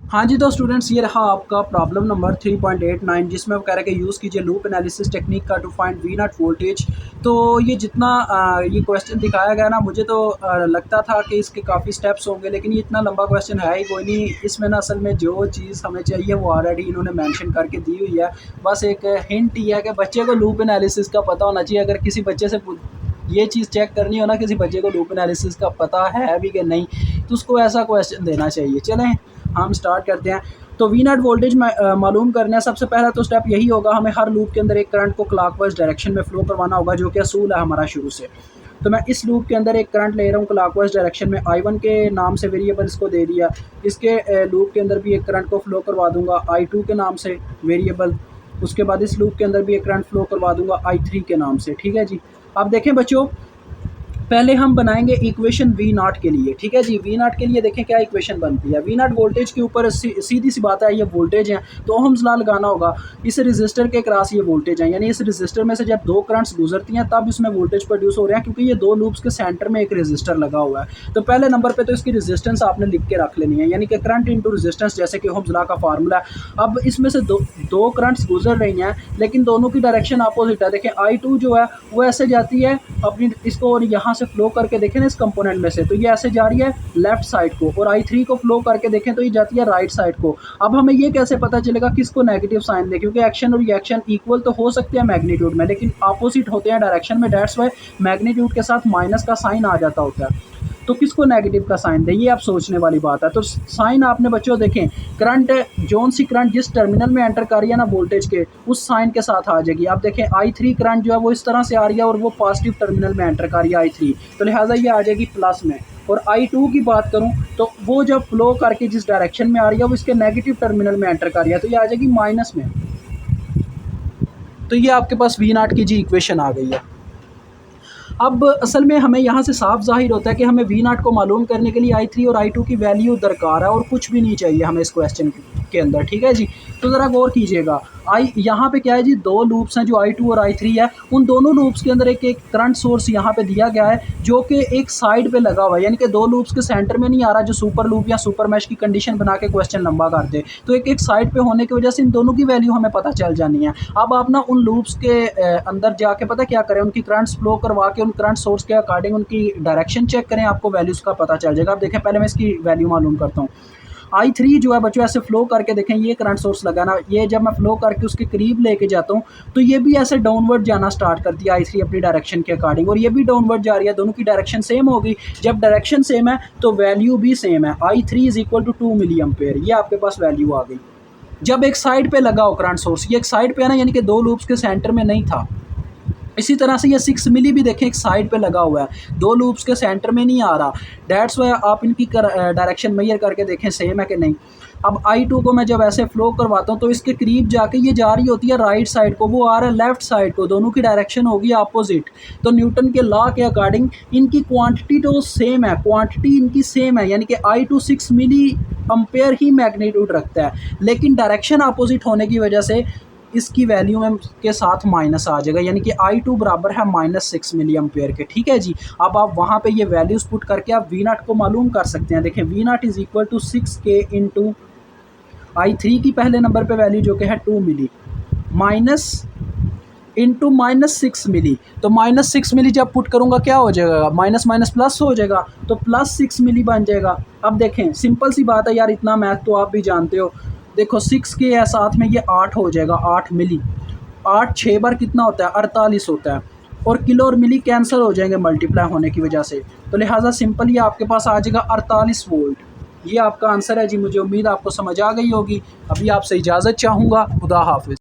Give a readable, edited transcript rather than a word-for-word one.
हाँ जी, तो स्टूडेंट्स ये रहा आपका प्रॉब्लम नंबर 3.89 जिसमें वो कह रहा है कि यूज़ कीजिए लूप एनालिसिस टेक्निक का to find V naught voltage. तो ये जितना ये क्वेश्चन दिखाया गया ना, मुझे तो लगता था कि इसके काफ़ी स्टेप्स होंगे, लेकिन ये इतना लंबा क्वेश्चन है ही कोई नहीं। इसमें ना असल में जो चीज़ हमें चाहिए वो ऑलरेडी इन्होंने मेंशन करके दी हुई है। बस एक हिंट ये है कि बच्चे को लूप एनालिसिस का पता होना चाहिए। अगर किसी बच्चे से ये चीज़ चेक करनी हो ना, किसी बच्चे को लूप एनालिसिस का पता है भी कि नहीं, तो उसको ऐसा क्वेश्चन देना चाहिए। चलें हम स्टार्ट करते हैं। तो वी नॉट वोल्टेज मालूम करना है। सबसे पहला तो स्टेप यही होगा, हमें हर लूप के अंदर एक करंट को क्लॉकवाइज डायरेक्शन में फ्लो करवाना होगा, जो कि असूल है हमारा शुरू से। तो मैं इस लूप के अंदर एक करंट ले रहा हूँ क्लॉकवाइज डायरेक्शन में, I1 के नाम से वेरिएबल इसको दे दिया। इसके लूप के अंदर भी एक करंट को फ्लो करवा दूंगा I2 के नाम से वेरिएबल। उसके बाद इस लूप के अंदर भी एक करंट फ्लो करवा दूंगा I3 के नाम से। ठीक है जी। अब देखें बच्चों, पहले हम बनाएंगे इक्वेशन वी नॉट के लिए। ठीक है जी। वी नॉट के लिए देखें क्या इक्वेशन बनती है। वी नॉट वोल्टेज के ऊपर सीधी सी बात है, ये वोल्टेज है तो ओहम्स लॉ लगाना होगा। इस रेजिस्टर के क्रॉस ये वोल्टेज है, यानी इस रेजिस्टर में से जब दो करंट्स गुजरती हैं तब इसमें वोल्टेज प्रोड्यूस हो रहे हैं, क्योंकि ये दो लूप्स के सेंटर में एक रेजिस्टर लगा हुआ है। तो पहले नंबर पे तो इसकी रेजिस्टेंस आपने लिख के रख लेनी है, यानी कि करंट इंटू रेजिस्टेंस, जैसे कि ओहम्स लॉ का फार्मूला है। अब इसमें से दो करंट्स गुजर रही हैं, लेकिन दोनों की डायरेक्शन अपोजिट है। देखें I2 जो है वो ऐसे जाती है अपनी इसको, और यहाँ से फ्लो करके देखें ना इस कंपोनेंट में से, तो ये ऐसे जा रही है लेफ्ट साइड को, और I3 को फ्लो करके देखें तो ये जाती है राइट साइड को। अब हमें ये कैसे पता चलेगा किसको नेगेटिव साइन दे, क्योंकि एक्शन और रिएक्शन इक्वल तो हो सकते हैं मैग्नीट्यूड में, लेकिन अपोजिट होते हैं डायरेक्शन में। दैट्स वाई मैग्नीट्यूड के साथ माइनस का साइन आ जाता होता है। तो किसको नेगेटिव का साइन दे, ये आप सोचने वाली बात है। तो साइन आपने बच्चों देखें, करंट जोन सी करंट जिस टर्मिनल में एंटर कर रही है ना वोल्टेज के, उस साइन के साथ आ जाएगी। आप देखें I3 करंट जो है वो इस तरह से आ रही है और वो पॉजिटिव टर्मिनल में एंटर कर रही है I3, तो लिहाजा ये आ जाएगी प्लस में। और I2 की बात करूं तो वो जब फ्लो करके जिस डायरेक्शन में आ रही है वो इसके नेगेटिव टर्मिनल में एंटर कर रही है, तो ये आ जाएगी माइनस में। तो ये आपके पास वी नॉट की जी इक्वेशन आ गई है। अब असल में हमें यहाँ से साफ जाहिर होता है कि हमें वी नॉट को मालूम करने के लिए I3 और I2 की वैल्यू दरकार है, और कुछ भी नहीं चाहिए हमें इस क्वेश्चन के अंदर। ठीक है जी। तो ज़रा गौर कीजिएगा, यहाँ पे क्या है जी, दो लूप्स हैं जो I2 और I3 है। उन दोनों लूप्स के अंदर एक एक करंट सोर्स यहाँ पे दिया गया है, जो कि एक साइड पे लगा हुआ है, यानी कि दो लूप्स के सेंटर में नहीं आ रहा, जो सुपर लूप या सुपर मैश की कंडीशन बना के क्वेश्चन लंबा कर दे। तो एक एक साइड पे होने की वजह से इन दोनों की वैल्यू हमें पता चल जानी है। अब आप ना उन लूप्स के अंदर जाके पता क्या करें, उनकी करंट्स फ्लो करवा के उन करंट सोर्स के अकॉर्डिंग उनकी डायरेक्शन चेक करें, आपको वैल्यूज़ का पता चल जाएगा। अब देखें, पहले मैं इसकी वैल्यू मालूम करता हूँ। I3 जो है बच्चों ऐसे फ्लो करके देखें, ये करंट सोर्स लगाना, ये जब मैं फ्लो करके उसके करीब लेके जाता हूँ तो ये भी ऐसे डाउनवर्ड जाना स्टार्ट करती है I3 अपनी डायरेक्शन के अकॉर्डिंग, और ये भी डाउनवर्ड जा रही है। दोनों की डायरेक्शन सेम होगी। जब डायरेक्शन सेम है तो वैल्यू भी सेम है। I3 is equal to 2 milli ampere, ये आपके पास वैल्यू आ गई। जब एक साइड पे लगा हो करंट सोर्स, ये एक साइड पे है ना, यानी कि दो लूप्स के सेंटर में नहीं था। इसी तरह से ये 6 मिली भी देखें एक साइड पे लगा हुआ है, दो लूप्स के सेंटर में नहीं आ रहा। डेट्स वाई आप इनकी डायरेक्शन मेजर करके देखें सेम है कि नहीं। अब I2 को मैं जब ऐसे फ्लो करवाता हूँ तो इसके करीब जाके ये जा रही होती है राइट साइड को, वो आ रहा है लेफ्ट साइड को, दोनों की डायरेक्शन होगी अपोजिट। तो न्यूटन के लॉ के अकॉर्डिंग इनकी क्वांटिटी तो सेम है, क्वांटिटी इनकी सेम है, यानी कि I2 6 मिली एम्पेयर ही मैग्नीट्यूड रखता है, लेकिन डायरेक्शन अपोजिट होने की वजह से इसकी वैल्यू में के साथ माइनस आ जाएगा, यानी कि I2 बराबर है -6 मिली एम्पेयर के। ठीक है जी। अब आप वहाँ पे ये वैल्यूज़ पुट करके आप वी नॉट को मालूम कर सकते हैं। देखें, V naught is equal to 6K into I3 की पहले नंबर पे वैल्यू जो कि है 2 मिली, माइनस इंटू -6 मिली। तो -6 मिली जब पुट करूँगा क्या हो जाएगा, माइनस माइनस प्लस हो जाएगा, तो +6 मिली बन जाएगा। अब देखें, सिंपल सी बात है यार, इतना मैथ तो आप भी जानते हो। देखो 6 के है साथ में ये 8 हो जाएगा, 8 मिली। 8 6 बार कितना होता है, 48 होता है, और किलो और मिली कैंसिल हो जाएंगे मल्टीप्लाई होने की वजह से। तो लिहाजा सिंपल ये आपके पास आ जाएगा 48 वोल्ट। ये आपका आंसर है जी। मुझे उम्मीद आपको समझ आ गई होगी। अभी आपसे इजाज़त चाहूँगा। खुदा हाफिज़।